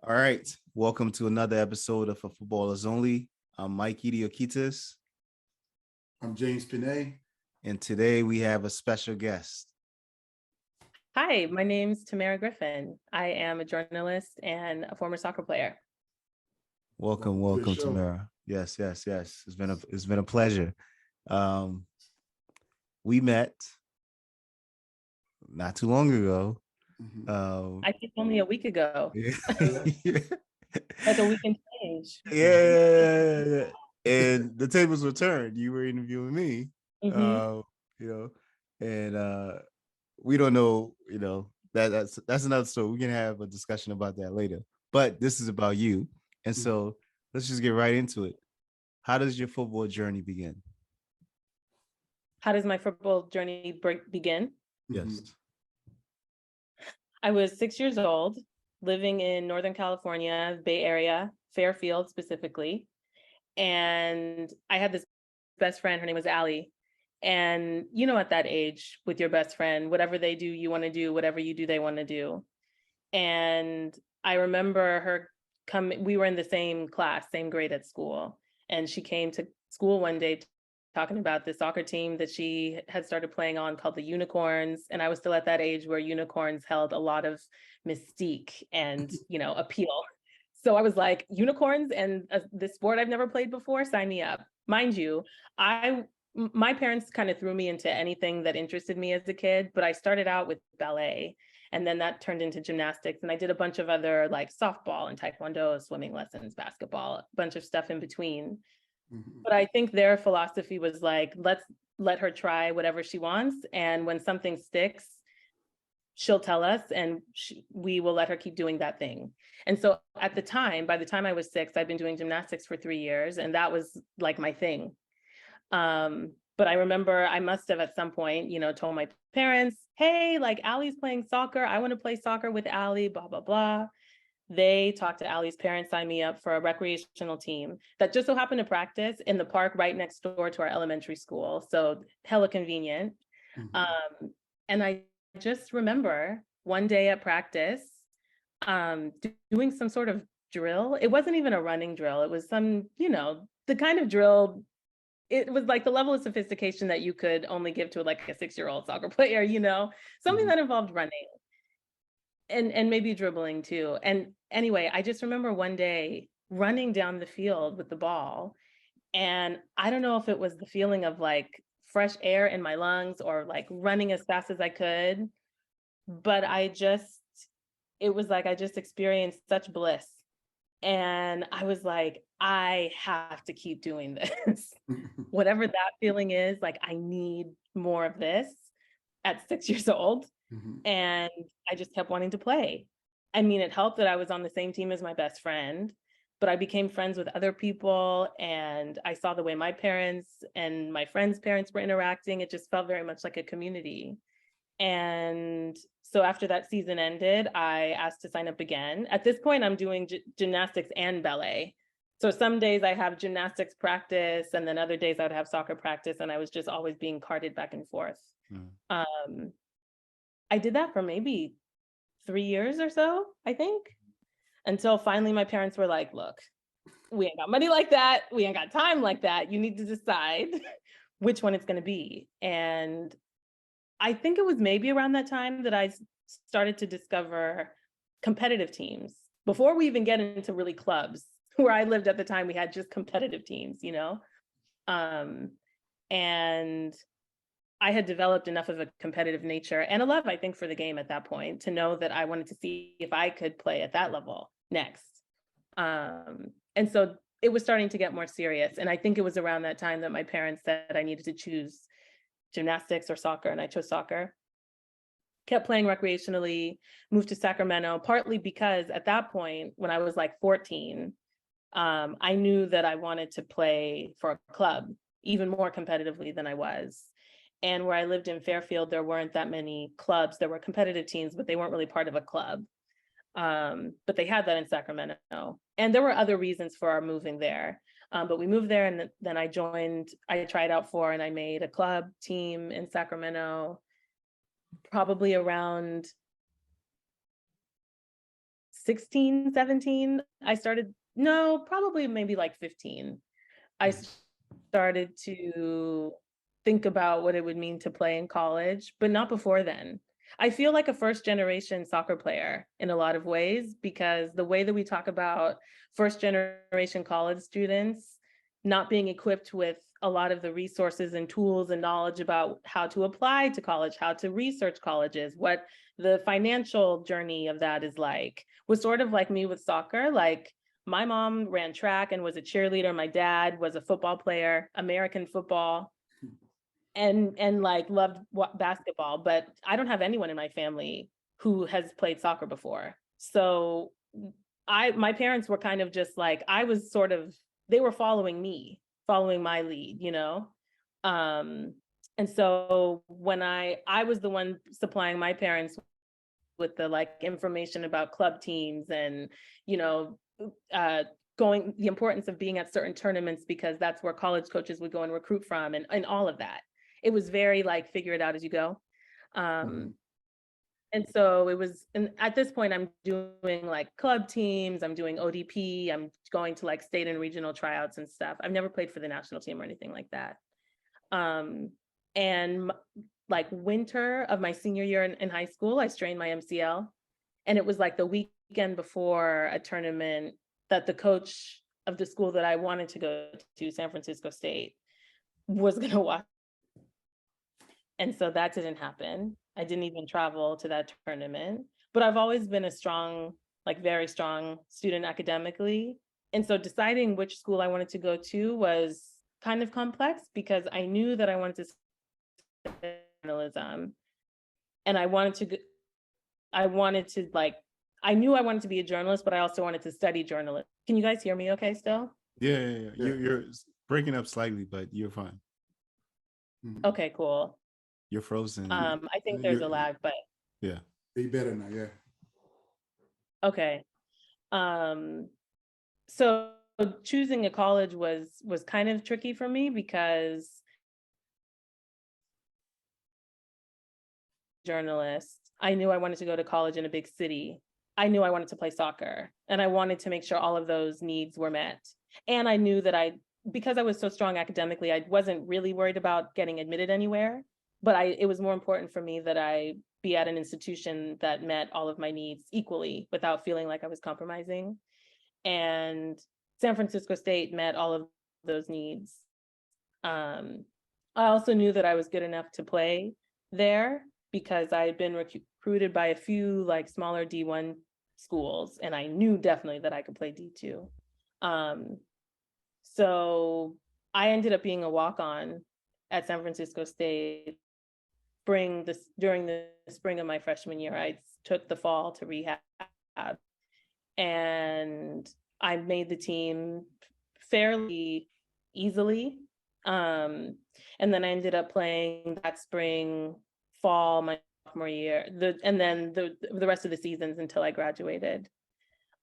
All right. Welcome to another episode of For Footballers Only. I'm Mike Idiokitis. I'm James Pinay. And today we have a special guest. Hi, my name's Tamarra Griffin. I am a journalist and a former soccer player. Welcome, Tamarra. Yes. It's been a pleasure. We met not too long ago. I think only a week ago. Yeah. Like a week and change. Yeah. And the tables were turned. You were interviewing me. And we don't know, that's another story. We can have a discussion about that later. But this is about you. And so let's just get right into it. How does your football journey begin? How does my football journey begin? Yes. I was 6 years old, living in Northern California, Bay Area, Fairfield specifically. And I had this best friend, her name was Allie. And at that age with your best friend, whatever they do, you want to do, whatever you do, they want to do. And I remember her we were in the same class, same grade at school. And she came to school one day talking about the soccer team that she had started playing on called the Unicorns. And I was still at that age where unicorns held a lot of mystique and, appeal. So I was like, unicorns and this sport I've never played before, sign me up. Mind you, my parents kind of threw me into anything that interested me as a kid, but I started out with ballet, and then that turned into gymnastics, and I did a bunch of other like softball and taekwondo, swimming lessons, basketball, a bunch of stuff in between. But I think their philosophy was like, let's let her try whatever she wants, and when something sticks, she'll tell us, and we will let her keep doing that thing. And so at the time, by the time I was 6, I'd been doing gymnastics for 3 years, and that was like my thing. But I remember I must have at some point, told my parents, hey, like Allie's playing soccer. I want to play soccer with Allie, blah, blah, blah. They talked to Allie's parents, signed me up for a recreational team that just so happened to practice in the park right next door to our elementary school. So hella convenient. And I just remember one day at practice, doing some sort of drill. It wasn't even a running drill. It was some, the kind of drill. It was like the level of sophistication that you could only give to like a 6-year-old soccer player, something that involved running and maybe dribbling too. And anyway, I just remember one day running down the field with the ball. And I don't know if it was the feeling of like fresh air in my lungs or like running as fast as I could, but it was like I just experienced such bliss. And I was like, I have to keep doing this. Whatever that feeling is, like, I need more of this at 6 years old. And I just kept wanting to play. I mean, it helped that I was on the same team as my best friend, but I became friends with other people. And I saw the way my parents and my friends' parents were interacting. It just felt very much like a community. And so after that season ended, I asked to sign up again. At this point, I'm doing gymnastics and ballet. So some days I have gymnastics practice, and then other days I would have soccer practice, and I was just always being carted back and forth. I did that for maybe 3 years or so, I think, until finally my parents were like, look, we ain't got money like that. We ain't got time like that. You need to decide which one it's going to be. And I think it was maybe around that time that I started to discover competitive teams. Before we even get into really clubs, where I lived at the time, we had just competitive teams, and I had developed enough of a competitive nature and a love, I think, for the game at that point to know that I wanted to see if I could play at that level next. And so it was starting to get more serious. And I think it was around that time that my parents said I needed to choose gymnastics or soccer, and I chose soccer. Kept playing recreationally, moved to Sacramento, partly because at that point, when I was like 14, I knew that I wanted to play for a club even more competitively than I was. And where I lived in Fairfield, there weren't that many clubs. There were competitive teams, but they weren't really part of a club. But they had that in Sacramento. And there were other reasons for our moving there. But we moved there, and then I tried out for, and I made a club team in Sacramento, probably around 16, 17, I started, no, probably maybe like 15. I started to think about what it would mean to play in college, but not before then. I feel like a first generation soccer player in a lot of ways, because the way that we talk about first generation college students not being equipped with a lot of the resources and tools and knowledge about how to apply to college, how to research colleges, what the financial journey of that is like, was sort of like me with soccer. Like, my mom ran track and was a cheerleader. My dad was a football player, American football, and like loved basketball, but I don't have anyone in my family who has played soccer before. So my parents were kind of just like, I was sort of, they were following me, following my lead, you know? And so when I was the one supplying my parents with the like information about club teams and, you know, the importance of being at certain tournaments, because that's where college coaches would go and recruit from, and all of that. It was very like, figure it out as you go. And so it was, and at this point I'm doing like club teams, I'm doing ODP, I'm going to like state and regional tryouts and stuff. I've never played for the national team or anything like that. And like winter of my senior year in high school, I strained my MCL. And it was like the weekend before a tournament that the coach of the school that I wanted to go to, San Francisco State, was going to watch. And so that didn't happen. I didn't even travel to that tournament, but I've always been a strong, like very strong student academically. And so deciding which school I wanted to go to was kind of complex, because I knew that I wanted to study journalism, and I knew I wanted to be a journalist, but I also wanted to study journalism. Can you guys hear me okay still? Yeah. You're breaking up slightly, but you're fine. Okay, cool. You're frozen. I think there's a lag, but yeah. Be better now, yeah. Okay. So choosing a college was kind of tricky for me, because journalist, I knew I wanted to go to college in a big city. I knew I wanted to play soccer, and I wanted to make sure all of those needs were met. And I knew that because I was so strong academically, I wasn't really worried about getting admitted anywhere, but it was more important for me that I be at an institution that met all of my needs equally without feeling like I was compromising. And San Francisco State met all of those needs. I also knew that I was good enough to play there, because I had been recruited by a few like smaller D1 schools, and I knew definitely that I could play D2. So I ended up being a walk-on at San Francisco State during the spring of my freshman year. I took the fall to rehab, and I made the team fairly easily. And then I ended up playing that spring, fall, my sophomore year, and then the rest of the seasons until I graduated.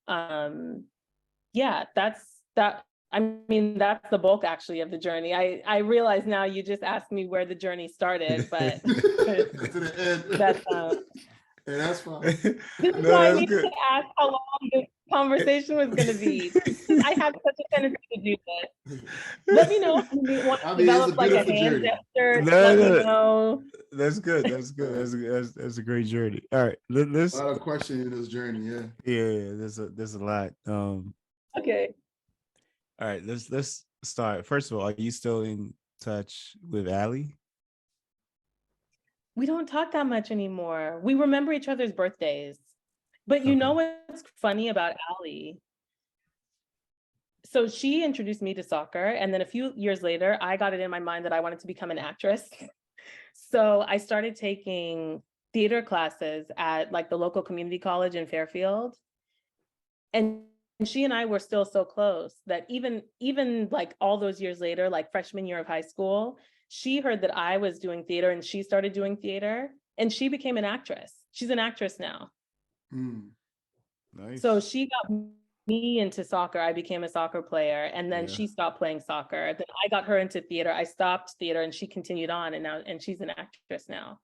Yeah, that's that. I mean, that's the bulk actually of the journey. I realize now you just asked me where the journey started, but To the end. that's Hey, that's fine. this is No, why I that's need good. to ask how long the conversation was going to be. I have such a tendency to do this. Let me know if you want to develop like a hand gesture. Let me know. That's good. That's good. That's a great journey. All right, let's. A lot of questions in this journey, yeah. Yeah. There's a lot. Okay. All right, let's start. First of all, are you still in touch with Allie? We don't talk that much anymore. We remember each other's birthdays. But you know what's funny about Allie? So she introduced me to soccer, and then a few years later, I got it in my mind that I wanted to become an actress. So I started taking theater classes at like the local community college in Fairfield. And she and I were still so close that even like all those years later, like freshman year of high school, she heard that I was doing theater, and she started doing theater, and she became an actress. She's an actress now. Nice. So she got me into soccer. I became a soccer player, and then she stopped playing soccer. Then I got her into theater. I stopped theater, and she continued on, and she's an actress now.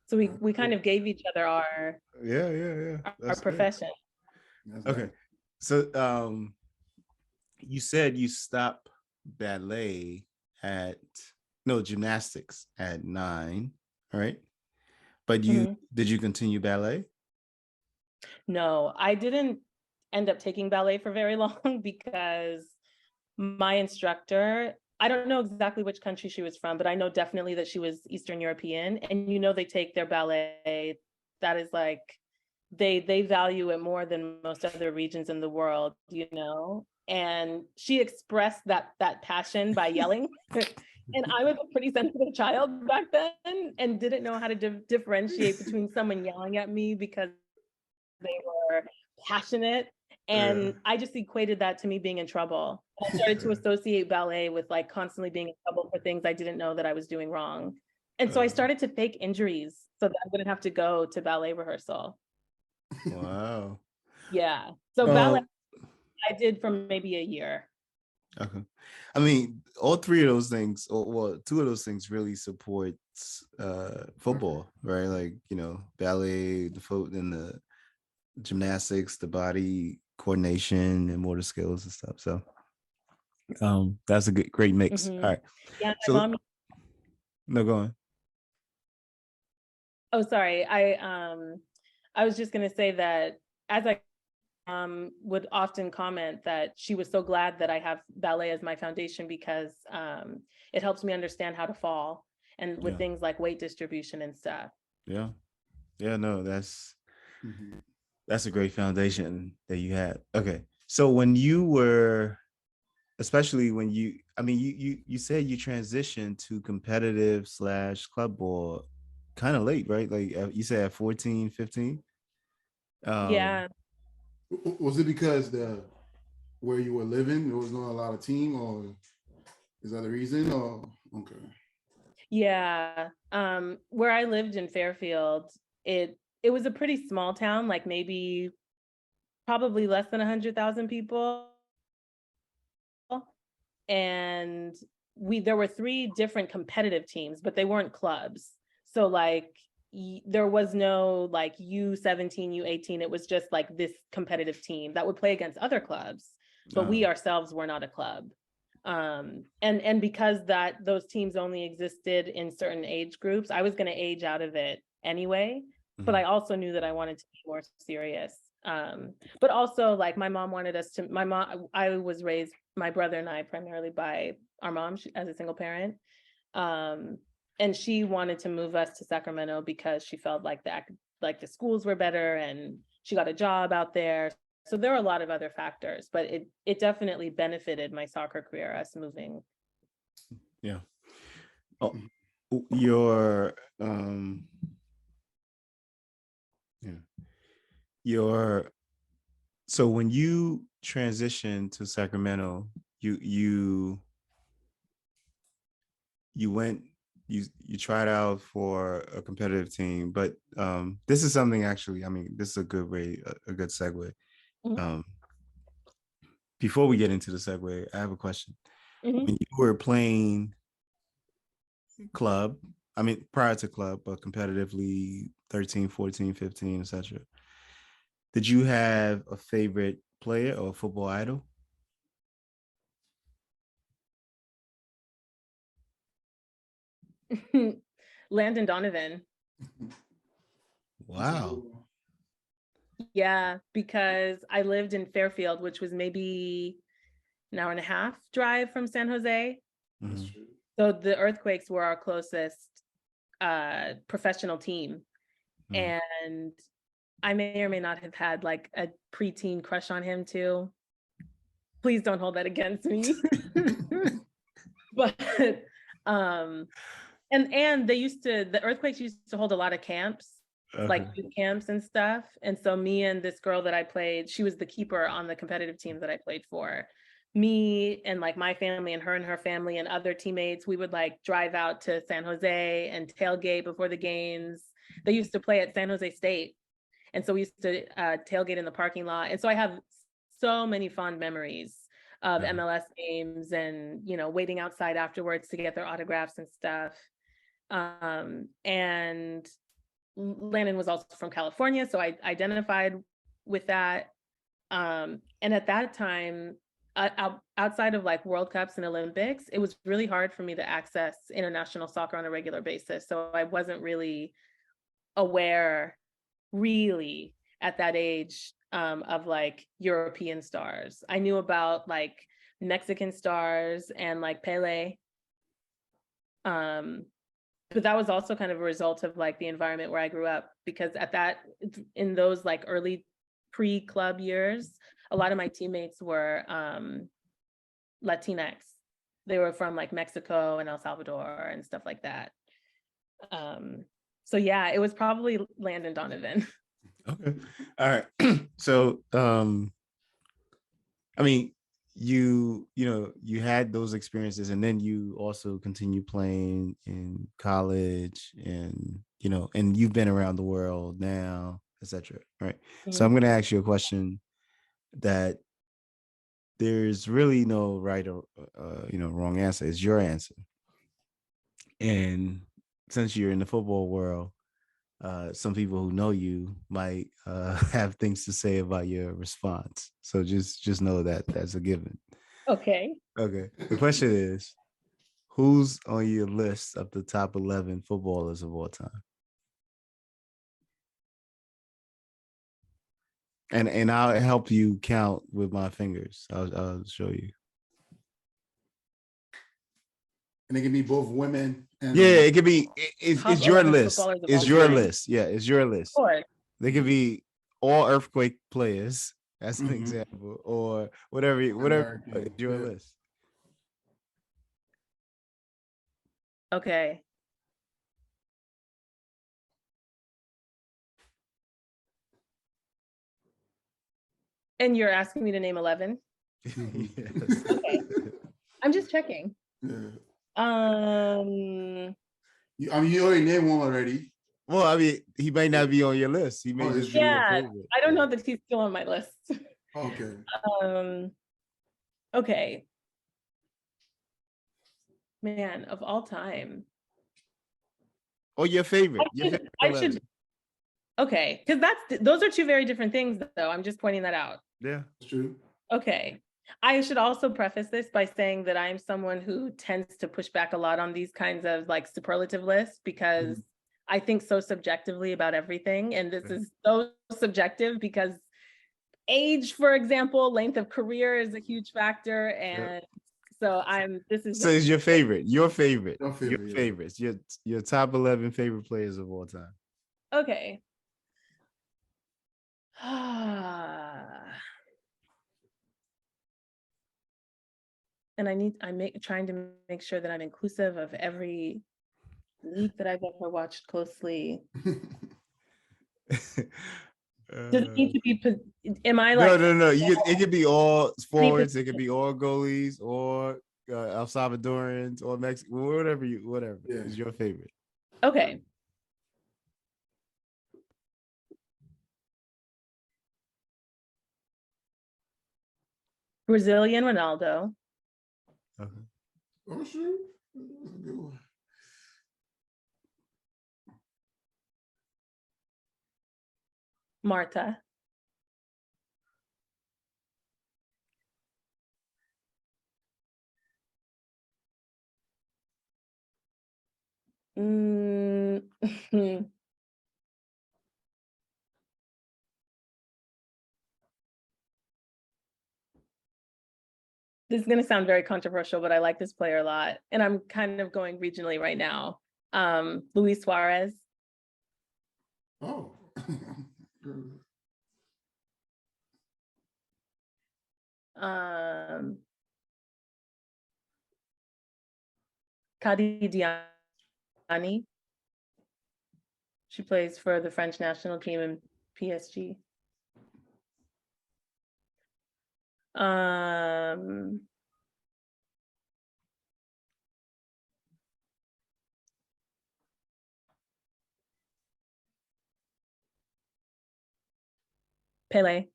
So we kind of gave each other our Yeah. our profession. That's Okay. dope. So you said you stopped ballet at no gymnastics at 9, all right? But Mhm. did you continue ballet? No, I didn't end up taking ballet for very long because my instructor, I don't know exactly which country she was from, but I know definitely that she was Eastern European. And they take their ballet, that is like they value it more than most other regions in the world, And she expressed that passion by yelling. And I was a pretty sensitive child back then and didn't know how to differentiate between someone yelling at me because they were passionate. Yeah. And I just equated that to me being in trouble. I started to associate ballet with like constantly being in trouble for things I didn't know that I was doing wrong. And so I Uh, started to fake injuries so that I wouldn't have to go to ballet rehearsal. Wow. Yeah. So ballet Um, I did for maybe a year. okay. I mean, all three of those things, or well, two of those things really supports football, right? Like, ballet, the foot and the gymnastics, the body coordination and motor skills and stuff. So that's a great mix. All Mhm. right. Yeah, my So mom. no, go on. Oh, sorry. I was just gonna say that as I would often comment that she was so glad that I have ballet as my foundation because it helps me understand how to fall and with Yeah. things like weight distribution and stuff. Yeah. Yeah, no, mhm. that's a great foundation that you had. Okay. So when you were, especially when I mean, you said you transitioned to competitive slash club ball kind of late, right? Like you said at 14, 15. Yeah. Was it because the where you were living there was not a lot of team, or is that the reason? Or okay. Yeah. Where I lived in Fairfield, it was a pretty small town, like maybe probably less than 100,000 people. And there were three different competitive teams, but they weren't clubs. So like there was no like U17, U18. It was just like this competitive team that would play against other clubs, but we ourselves were not a club. And because those teams only existed in certain age groups, I was going to age out of it anyway. But Mhm. I also knew that I wanted to be more serious. But also like my mom, I was raised, my brother and I, primarily by our mom as a single parent. Um, and she wanted to move us to Sacramento because she felt like the schools were better and she got a job out there. So there were a lot of other factors, but it definitely benefited my soccer career, us moving. Yeah. Oh, your yeah. Your so when you transitioned to Sacramento, you you went you tried out for a competitive team, but this is something actually, I mean, this is a good way, a good segue. Mhm. Um, before we get into the segue, I have a question. Mhm. When you were playing club, I mean prior to club, but competitively 13, 14, 15, etc. Did you have a favorite player or football idol? Landon Donovan. That's a Wow. good one. Yeah, because I lived in Fairfield, which was maybe an hour and a half drive from San Jose. That's Mhm. true. So the Earthquakes were our closest professional team. Mhm. And I may or may not have had like a preteen crush on him too. Please don't hold that against me. But um and the Earthquakes used to hold a lot of camps, like Okay. youth camps and stuff. And so me and this girl that I played, she was the keeper on the competitive team that I played for. Me and like my family and her family and other teammates, we would like drive out to San Jose and tailgate before the games. They used to play at San Jose State. And so we used to tailgate in the parking lot. And so I have so many fond memories of Yeah. MLS games and, waiting outside afterwards to get their autographs and stuff. And Landon was also from California, so I identified with that. And at that time, outside of like World Cups and Olympics, it was really hard for me to access international soccer on a regular basis. So I wasn't really aware, really, at that age, of like European stars. I knew about like Mexican stars and like Pele. But that was also kind of a result of like the environment where I grew up, because in those like early pre-club years, a lot of my teammates were Latinx. They were from like Mexico and El Salvador and stuff like that. So yeah, it was probably Landon Donovan. Okay. All right. So, I mean, you know, you had those experiences, and then you also continue playing in college, and you know, and you've been around the world now, etc. Right. So I'm going to ask you a question that there's really no right or wrong answer. It's your answer. And since you're in the football world, some people who know you might have things to say about your response. So just know that that's a given. Okay. Okay. The question is, who's on your list of the top 11 footballers of all time? And I'll help you count with my fingers. I'll show you. And it can be both women and Yeah, it could be. It's Top your 11 list. footballers of It's all your time. list. Yeah, it's your Of list. course. They could be all earthquake players, as an Mhm. example, or whatever. American, It's your yeah. list. Okay. And you're asking me to name 11? Mhm. Yes. Okay. I'm just checking. Yeah. Um, I mean, you already named one already. Well, I mean, he may not be on your list. He may Oh, just it's be your yeah, favorite. I don't know that he's still on my list. Okay. Okay. Man, of all time. Or your favorite. Your I should, favorite I 11. should, okay, because those are two very different things, though. I'm just pointing that out. Yeah. It's true. Okay. I should also preface this by saying that I'm someone who tends to push back a lot on these kinds of like superlative lists, because I think so subjectively about everything. And this is so subjective because age, for example, length of career is a huge factor. And so So it's your favorite. Your favorite. Your Your favorite, yeah. favorites. Your top 11 favorite players of all time. okay. And trying to make sure that I'm inclusive of every league that I've ever watched closely. Does it need to be, am I like? No. It could be all forwards. It could be all goalies, or El Salvadorans, or Mexico, whatever Yeah. is your favorite. Okay. Brazilian Ronaldo. Okay. Oh, sure. That's a good one. Marta. Mm, this is going to sound very controversial, but I like this player a lot. And I'm kind of going regionally right now. Luis Suarez. Oh. Kadi Diani. She plays for the French national team in PSG. Pele,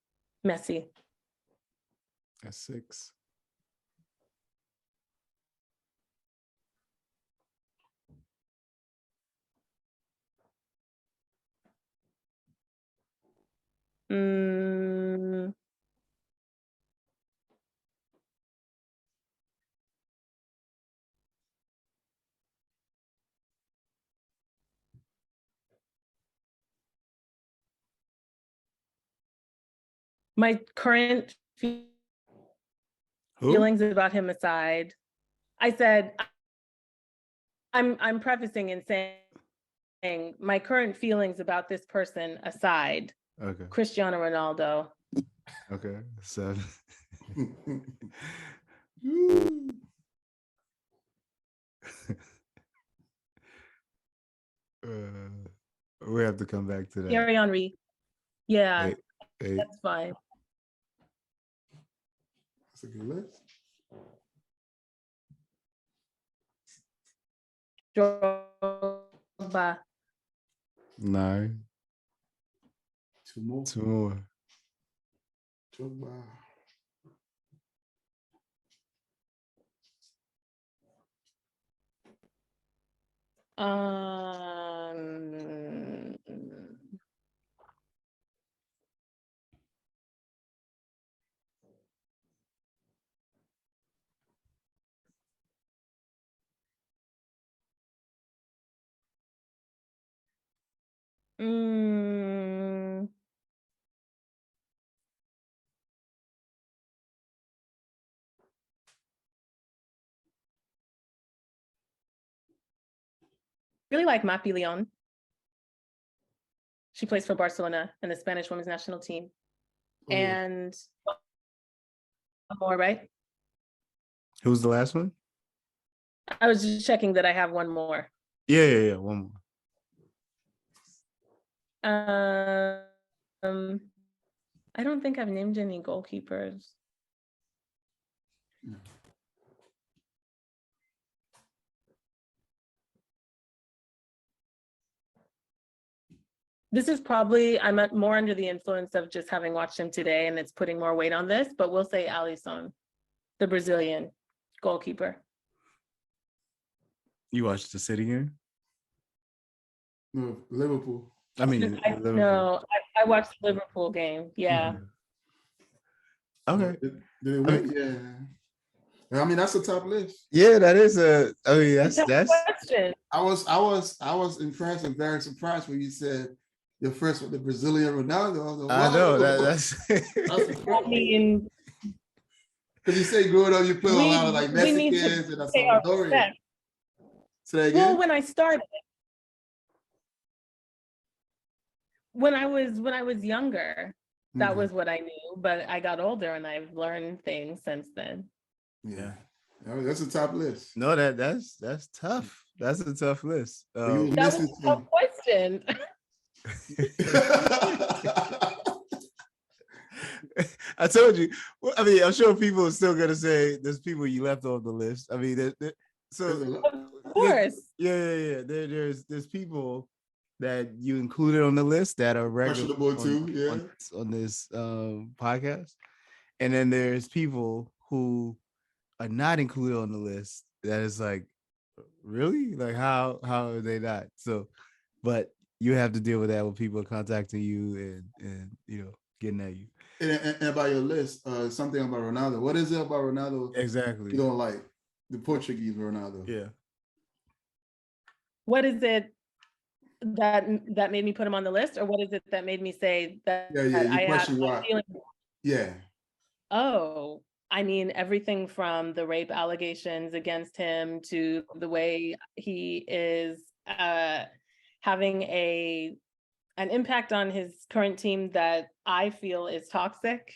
Messi. That's 6. Mm, My current Who? feelings about him aside, I said I'm prefacing and saying my current feelings about this person aside, Okay. Cristiano Ronaldo. Okay. So we have to come back to that. Thierry Henry. Yeah, Hey, that's fine. That's a good list. Drogba. 9. Two more. 2 more. Drogba. Um, mm, really like Mapi Leon. She plays for Barcelona and the Spanish women's national team. Oh, yeah. And one more, right? Who's the last one? I was just checking that I have one more. Yeah. One more. I don't think I've named any goalkeepers. No. This is probably, I'm more under the influence of just having watched him today, and it's putting more weight on this, but we'll say Alisson, the Brazilian goalkeeper. You watched the City game? No, Liverpool. I mean, Liverpool. No, I watched the Liverpool game. Yeah. Okay. Did it win? Yeah. I mean, that's a top list. Yeah, that is a. I mean, that's. Question. I was impressed and very surprised when you said your first with the Brazilian Ronaldo. I know that's. I mean, because you say growing up, you play a lot of like Mexicans and Salvadorian. Well, when I started, when I was younger, that was what I knew. But I got older and I've learned things since then. Yeah, that's a top list. No, that's tough. That's a tough list. That was a tough question. I told you. Well, I mean, I'm sure people are still gonna say there's people you left on the list. I mean, so of course, yeah. There's people that you included on the list that are regular on this podcast, and then there's people who are not included on the list. That is like, really, like how are they not? So, but you have to deal with that when people are contacting you and getting at you. And about your list, something about Ronaldo. What is it about Ronaldo exactly you don't like? The Portuguese Ronaldo. Yeah. What is it that made me put him on the list, or what is it that made me say that? I question why. Yeah. Oh, I mean, everything from the rape allegations against him to the way he is having an impact on his current team that I feel is toxic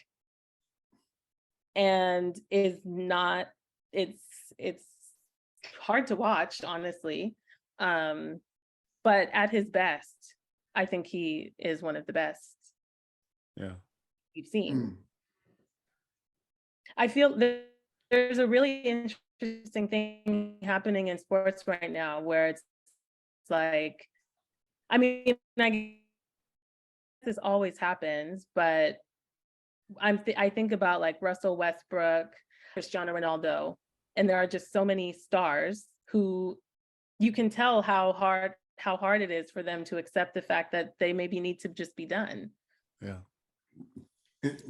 and is not, it's hard to watch, honestly. But at his best, I think he is one of the best we've seen. I feel that there's a really interesting thing happening in sports right now where it's like, I mean, I guess this always happens, but I think about like Russell Westbrook, Cristiano Ronaldo, and there are just so many stars who you can tell how hard it is for them to accept the fact that they maybe need to just be done. Yeah.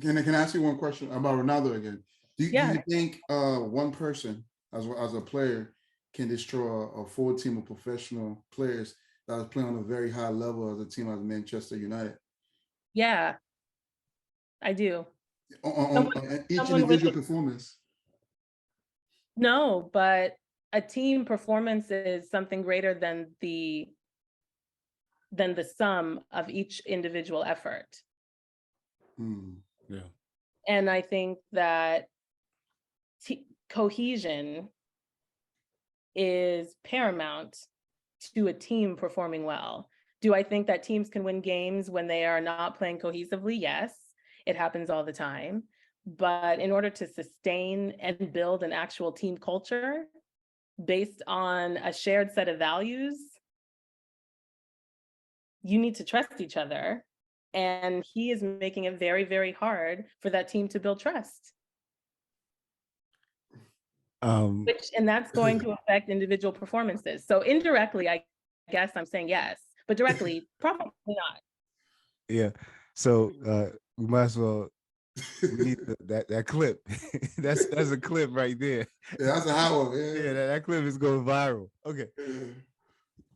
Can I ask you one question about Ronaldo again? Do you think one person as a player can destroy a full team of professional players that is playing on a very high level as a team as Manchester United? Yeah, I do. on each someone with individual performance. no, but a team performance is something greater than the sum of each individual effort. Yeah. And I think that cohesion is paramount to a team performing well. Do I think that teams can win games when they are not playing cohesively? Yes, it happens all the time. But in order to sustain and build an actual team culture based on a shared set of values, you need to trust each other. And he is making it very, very hard for that team to build trust. And that's going to affect individual performances. So indirectly, I guess I'm saying yes, but directly, probably not. Yeah. So we might as well. We need that clip. that's a clip right there. Yeah, that's a hot one. Yeah, that clip is going viral. Okay.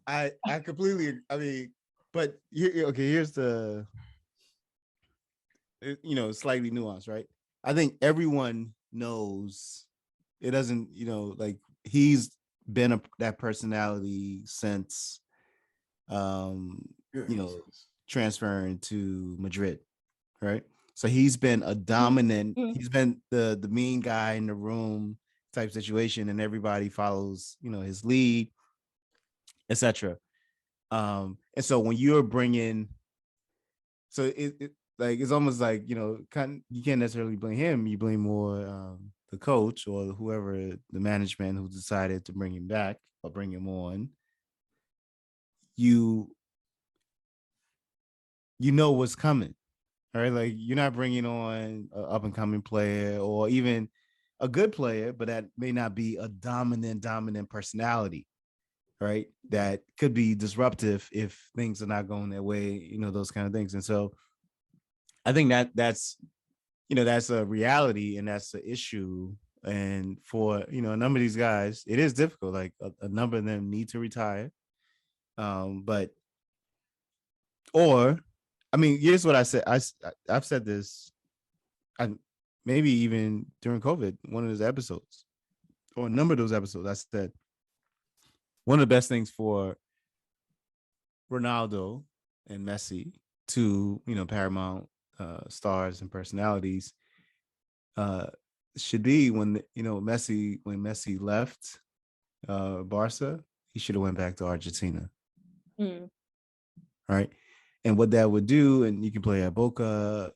I completely. I mean, but here's the. Slightly nuanced, right? I think everyone knows it doesn't. Like he's been that personality since, transferring to Madrid, right? So he's been a dominant, he's been the mean guy in the room type situation, and everybody follows, his lead, etc. And so when you're bringing, so it like it's almost like you can't necessarily blame him. You blame more the coach or whoever, the management who decided to bring him back or bring him on. You know what's coming. All right, like you're not bringing on an up and coming player or even a good player, but that may not be a dominant personality, right? That could be disruptive if things are not going their way, those kind of things. And so I think that's a reality and that's an issue. And for a number of these guys, it is difficult. Like a number of them need to retire, but I mean, here's what I said. I've said this, maybe even during COVID, one of those episodes, or a number of those episodes. I said one of the best things for Ronaldo and Messi, two paramount stars and personalities, should be when Messi left Barca, he should have went back to Argentina, right? And what that would do, and you can play at Boca,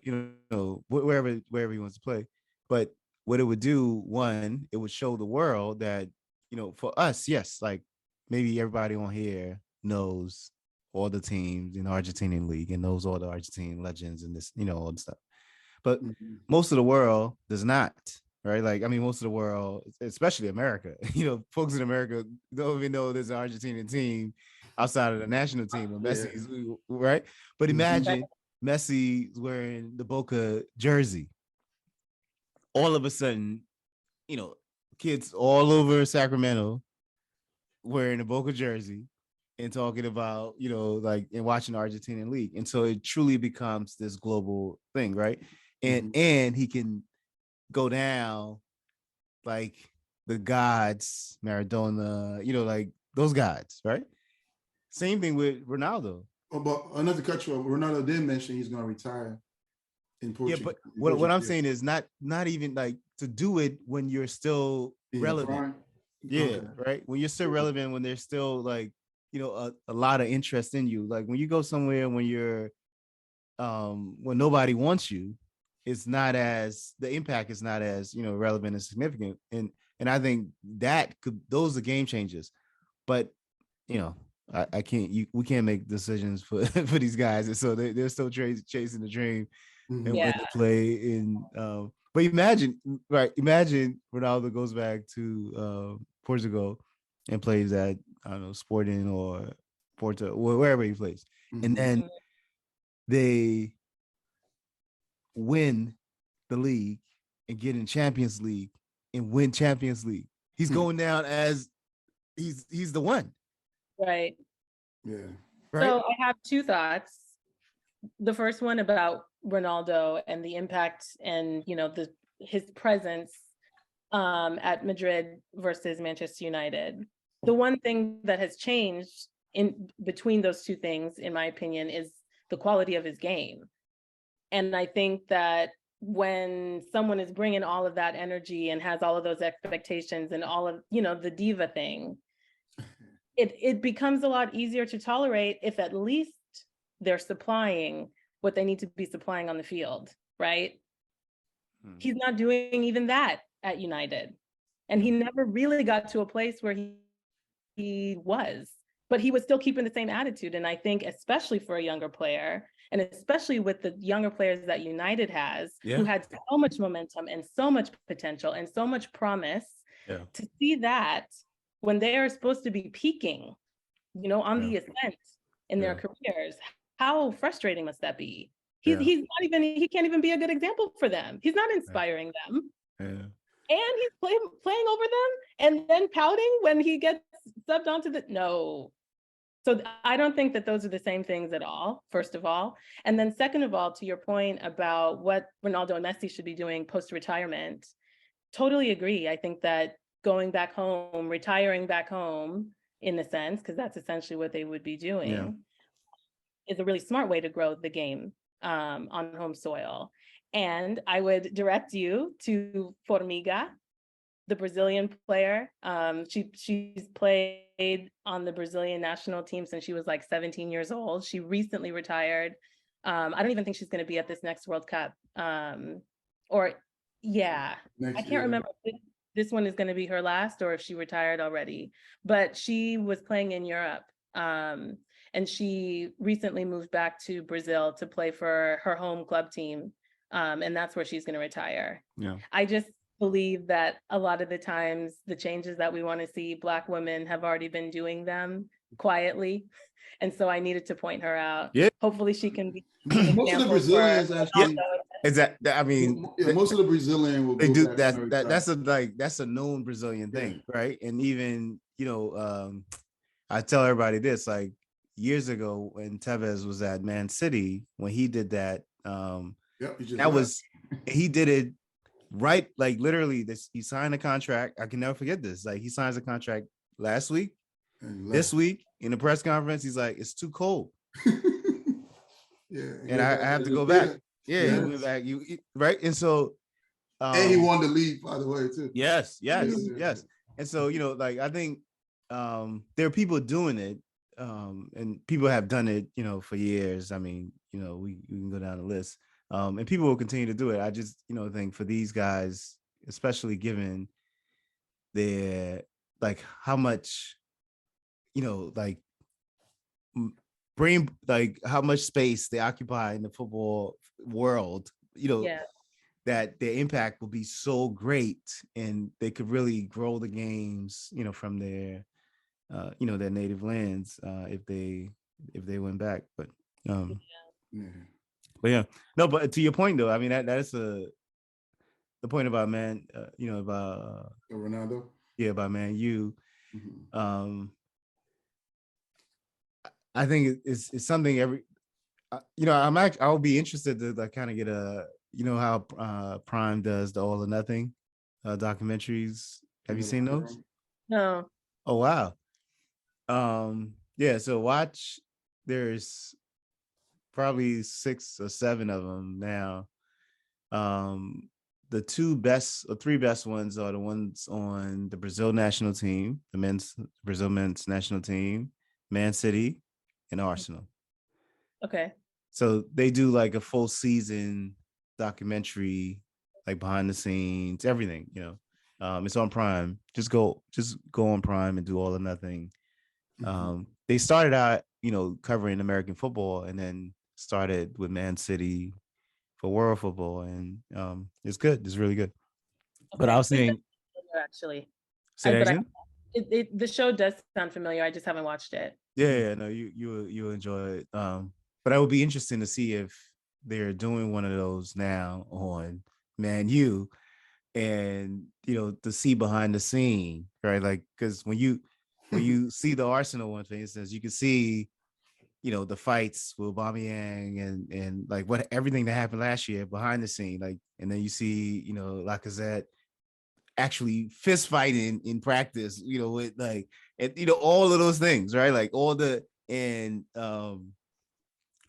wherever he wants to play. But what it would do, one, it would show the world that, for us, yes, like maybe everybody on here knows all the teams in the Argentinian league and knows all the Argentine legends and this, all the stuff. But most of the world does not, right? Like, I mean, most of the world, especially America, folks in America don't even know there's an Argentinian team outside of the national team when Messi's, right? But imagine Messi's wearing the Boca jersey. All of a sudden, kids all over Sacramento wearing a Boca jersey and talking about, and watching the Argentinian league. And so it truly becomes this global thing, right? And he can go down like the gods, Maradona, like those gods, right? Same thing with Ronaldo. Oh, but another cut you off. Ronaldo did mention he's going to retire in Portugal. Yeah, but what I'm saying is not even like to do it when you're still relevant. Yeah, right. When you're still relevant, when there's still like a lot of interest in you. Like when you go somewhere when you're when nobody wants you, it's not as the impact is not as relevant and significant. And I think those are game changers. But I can't. We can't make decisions for for these guys, and so they're still chasing the dream and when they play in. But imagine Ronaldo goes back to Portugal and plays at Sporting or Porto, wherever he plays, and then they win the league and get in Champions League and win Champions League. He's going down as he's the one. Right. Yeah. Right. So I have two thoughts. The first one about Ronaldo and the impact and, his presence at Madrid versus Manchester United. The one thing that has changed in between those two things, in my opinion, is the quality of his game. And I think that when someone is bringing all of that energy and has all of those expectations and all of, the diva thing, it becomes a lot easier to tolerate if at least they're supplying what they need to be supplying on the field, right? He's not doing even that at United. And he never really got to a place where he was, but he was still keeping the same attitude. And I think especially for a younger player, and especially with the younger players that United has, who had so much momentum and so much potential and so much promise, to see that when they are supposed to be peaking, on the ascent in their careers, how frustrating must that be? He's not even, he can't even be a good example for them. He's not inspiring them. And he's playing over them and then pouting when he gets subbed onto no. So I don't think that those are the same things at all, first of all. And then second of all, to your point about what Ronaldo and Messi should be doing post-retirement, totally agree. I think that going back home, retiring back home, in a sense, because that's essentially what they would be doing, is a really smart way to grow the game on home soil. And I would direct you to Formiga, the Brazilian player. She's played on the Brazilian national team since she was like 17 years old. She recently retired. I don't even think she's going to be at this next World Cup. I can't remember if this one is going to be her last or if she retired already. But she was playing in Europe. And she recently moved back to Brazil to play for her home club team. And that's where she's going to retire. I just believe that a lot of the times the changes that we want to see, Black women have already been doing them quietly. And so I needed to point her out. Hopefully she can be most of the Brazilians actually. Is that I mean, most of the Brazilian will they do back that's a known Brazilian thing, right? And even I tell everybody this, like years ago when Tevez was at Man City, when he did that, he did it right, like literally he signed a contract. I can never forget this. Like he signs a contract last week, this week in the press conference, he's like, it's too cold. And I have to go back. He went back. Right. And so and he wanted to leave, by the way, too. Yes. And so, like I think there are people doing it. And people have done it, for years. I mean, we can go down the list. And people will continue to do it. I just, think for these guys, especially given their, like how much, like brain, like how much space they occupy in the football world, that their impact will be so great and they could really grow the games, from their, their native lands, if they went back. But, but yeah, no, but to your point though, I mean, that's the point about about Ronaldo. About Man U. I think it's something I'll be interested to like kind of get a, how Prime does the All or Nothing documentaries. Have you seen those? No. Oh wow. So watch, there's probably 6 or 7 of them now. The 2 best or 3 best ones are the ones on the Brazil national team, Brazil men's national team, Man City, and Arsenal. Okay. So they do like a full season documentary, like behind the scenes, everything, it's on Prime. Just go on Prime and do All or Nothing. They started out, covering American football and then started with Man City for world football. And it's good. It's really good. Okay. But I was saying, actually, say that again? The show does sound familiar. I just haven't watched it. Yeah, no, you enjoy it. But it would be interesting to see if they're doing one of those now on Man U, and to see behind the scene, right? Like, because when you see the Arsenal one, for instance, you can see the fights with Aubameyang and like what everything that happened last year behind the scene, like, and then you see, Lacazette actually fist fighting in practice, with like, and all of those things, right? Like all the and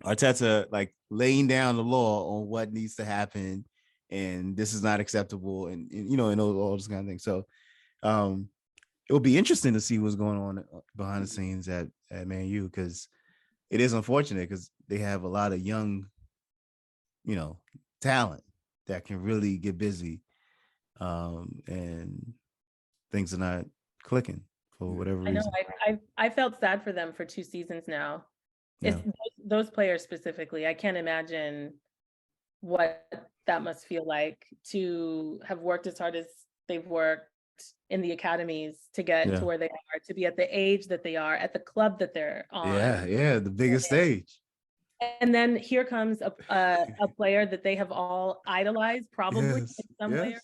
Arteta like laying down the law on what needs to happen, and this is not acceptable, and all those kind of things. So it will be interesting to see what's going on behind the scenes at Man U, because it is unfortunate because they have a lot of young, talent that can really get busy, and things are not clicking for whatever I know. reason. I felt sad for them for 2 seasons now. It's Yeah. those players specifically. I can't imagine what that must feel like to have worked as hard as they've worked in the academies to get Yeah. to where they are, to be at the age that they are, at the club that they're Yeah. on. Yeah. The biggest stage. And then here comes a player that they have all idolized, probably Yes. in some way or Yes.